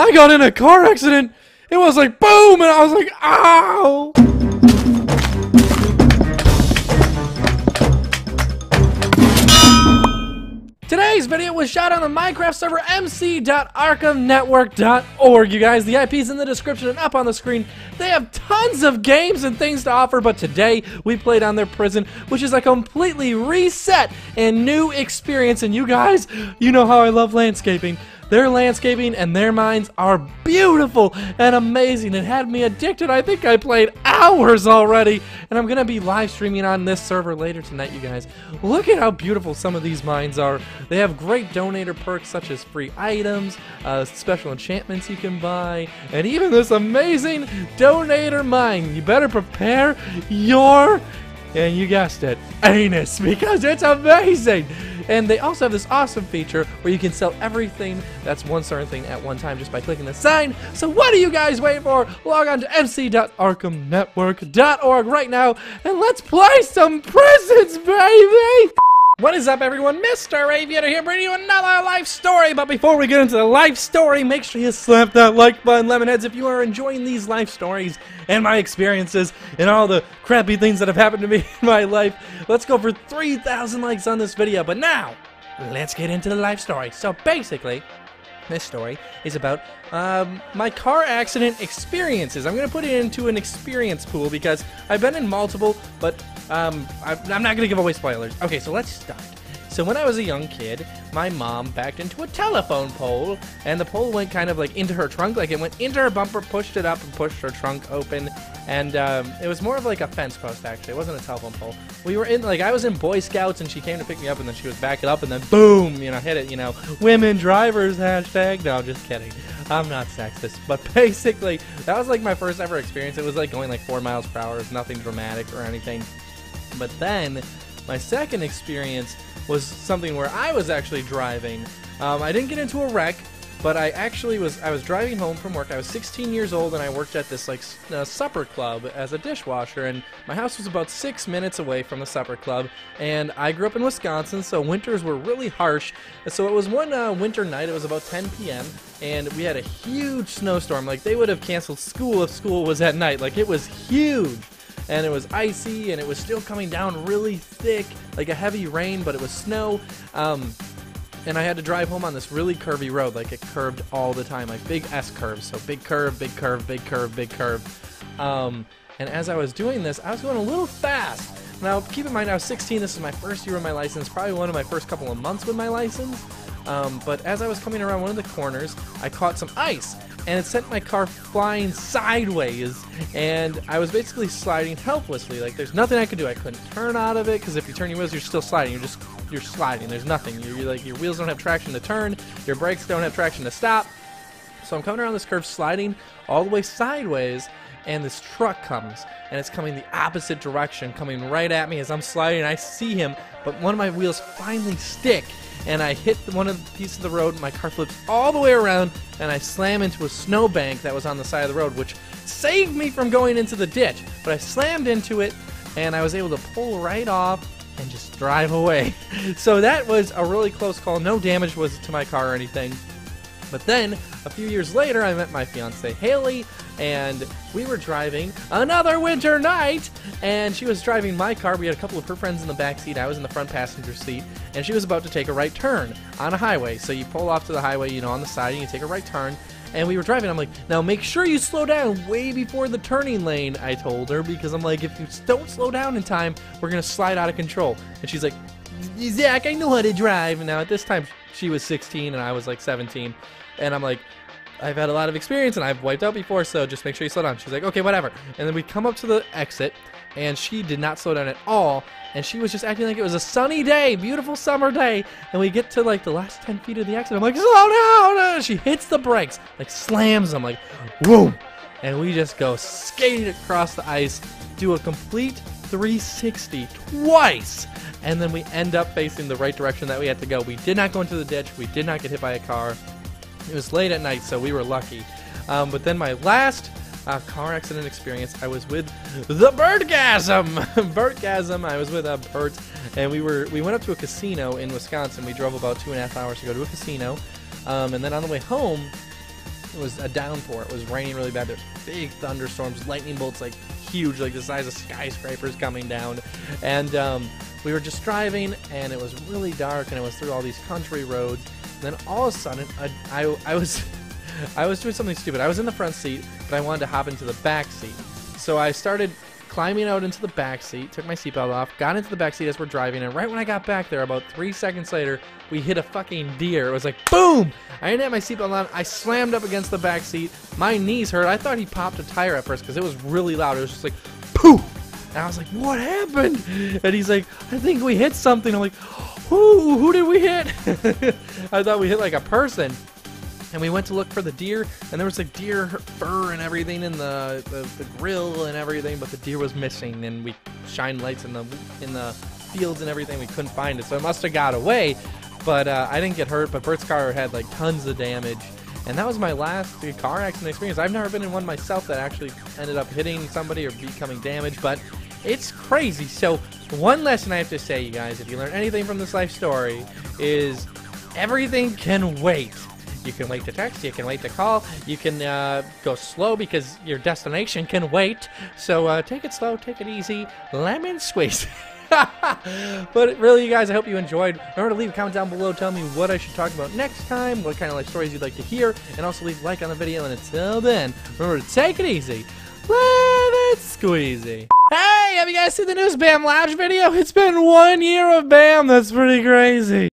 I got in a car accident. It was like boom, and I was like, ow. Today's video was shot on the Minecraft server mc.arkhamnetwork.org. You guys, the IP's in the description and up on the screen. They have tons of games and things to offer, but today we played on their prison, which is a completely reset and new experience. And you guys, you know how I love landscaping. Their landscaping and their mines are beautiful and amazing. It had me addicted. I think I played hours already. And I'm going to be live streaming on this server later tonight, you guys. Look at how beautiful some of these mines are. They have great donator perks such as free items, special enchantments you can buy, and even this amazing donator mine. You better prepare your, and you guessed it, anus, because it's amazing. And they also have this awesome feature where you can sell everything that's one certain thing at one time just by clicking the sign. So what are you guys waiting for? Log on to mc.arkhamnetwork.org right now and let's play some prisons, baby! What is up, everyone? Mr. Aviator here, bringing you another life story. But before we get into the life story, make sure you slap that like button, Lemonheads, if you are enjoying these life stories and my experiences and all the crappy things that have happened to me in my life. Let's go for 3,000 likes on this video. But now, let's get into the life story. So basically, this story is about my car accident experiences. I'm going to put it into an experience pool because I've been in multiple, but I'm not going to give away spoilers. Okay, so let's start. So when I was a young kid, my mom backed into a telephone pole, and the pole went kind of like into her trunk, like it went into her bumper, pushed it up, and pushed her trunk open, and it was more of like a fence post, actually. It wasn't a telephone pole. We were in, like, I was in Boy Scouts, and she came to pick me up, and then she would back it up, and then boom, you know, hit it, you know, women drivers, hashtag. No, I'm just kidding. I'm not sexist, but basically, that was like my first ever experience. It was like going like 4 miles per hour. It was nothing dramatic or anything. But then, my second experience was something where I was actually driving. I didn't get into a wreck, but I was driving home from work. I was 16 years old, and I worked at this like supper club as a dishwasher, and my house was about 6 minutes away from the supper club, and I grew up in Wisconsin, so winters were really harsh. So it was one winter night. It was about 10 p.m., and we had a huge snowstorm. Like, they would have canceled school if school was at night. Like, it was huge. And it was icy, and it was still coming down really thick, like a heavy rain, but it was snow. And I had to drive home on this really curvy road, like it curved all the time, like big S curves. So big curve, big curve, big curve, big curve. And as I was doing this, I was going a little fast. Now, keep in mind, I was 16. This is my first year with my license, probably one of my first couple of months with my license. But as I was coming around one of the corners, I caught some ice, and it sent my car flying sideways, and I was basically sliding helplessly. Like, there's nothing I could do. I couldn't turn out of it, because if you turn your wheels, you're still sliding. You're sliding. There's nothing. You're like, your wheels don't have traction to turn, your brakes don't have traction to stop. So I'm coming around this curve, sliding all the way sideways, and this truck comes, and it's coming the opposite direction, coming right at me as I'm sliding. I see him, but one of my wheels finally stick, and I hit one of the pieces of the road. My car flips all the way around, and I slam into a snowbank that was on the side of the road, which saved me from going into the ditch. But I slammed into it, and I was able to pull right off and just drive away. So that was a really close call. No damage was to my car or anything. But then, a few years later, I met my fiancée, Haley, and we were driving another winter night, and she was driving my car. We had a couple of her friends in the back seat. I was in the front passenger seat, and she was about to take a right turn on a highway. So you pull off to the highway, you know, on the side, and you take a right turn, and we were driving. I'm like, now make sure you slow down way before the turning lane, I told her, because I'm like, if you don't slow down in time, we're going to slide out of control. And she's like, Zach, I know how to drive. And now at this time, she was 16, and I was like 17. And I'm like, I've had a lot of experience, and I've wiped out before, so just make sure you slow down. She's like, okay, whatever. And then we come up to the exit, and she did not slow down at all, and she was just acting like it was a sunny day, beautiful summer day. And we get to like the last 10 feet of the exit. I'm like, slow down! She hits the brakes, like slams them, like, boom! And we just go skating across the ice, do a complete 360 twice, and then we end up facing the right direction that we had to go. We did not go into the ditch. We did not get hit by a car. It was late at night, so we were lucky. But then my last car accident experience, I was with the Bertgasm. Bertgasm. I was with Bert, and we went up to a casino in Wisconsin. We drove about 2.5 hours to go to a casino, and then on the way home, It was a downpour. It was raining really bad. There's big thunderstorms, lightning bolts like huge, like the size of skyscrapers coming down. And we were just driving, and it was really dark, and it was through all these country roads. And then all of a sudden, I was I was doing something stupid. I was in the front seat, but I wanted to hop into the back seat. So I started climbing out into the back seat, took my seatbelt off, got into the back seat as we're driving, and right when I got back there, about 3 seconds later, we hit a fucking deer. It was like, boom! I didn't have my seatbelt on. I slammed up against the back seat. My knees hurt. I thought he popped a tire at first because it was really loud. It was just like, poof! And I was like, what happened? And he's like, I think we hit something. I'm like, who did we hit? I thought we hit like a person. And we went to look for the deer, and there was like deer fur and everything in the grill and everything, but the deer was missing, and we shined lights in the fields and everything. We couldn't find it, so it must have got away. But I didn't get hurt, but Bert's car had like tons of damage. And that was my last car accident experience. I've never been in one myself that actually ended up hitting somebody or becoming damaged, but it's crazy. So one lesson I have to say, you guys, if you learn anything from this life story, is everything can wait. You can wait to text, you can wait to call, you can go slow because your destination can wait. So take it slow, take it easy, lemon squeeze. But really, you guys, I hope you enjoyed. Remember to leave a comment down below, tell me what I should talk about next time, what kind of life stories you'd like to hear, and also leave a like on the video. And until then, remember to take it easy, lemon squeezy. Hey, have you guys seen the new Bam Lounge video? It's been 1 year of Bam. That's pretty crazy.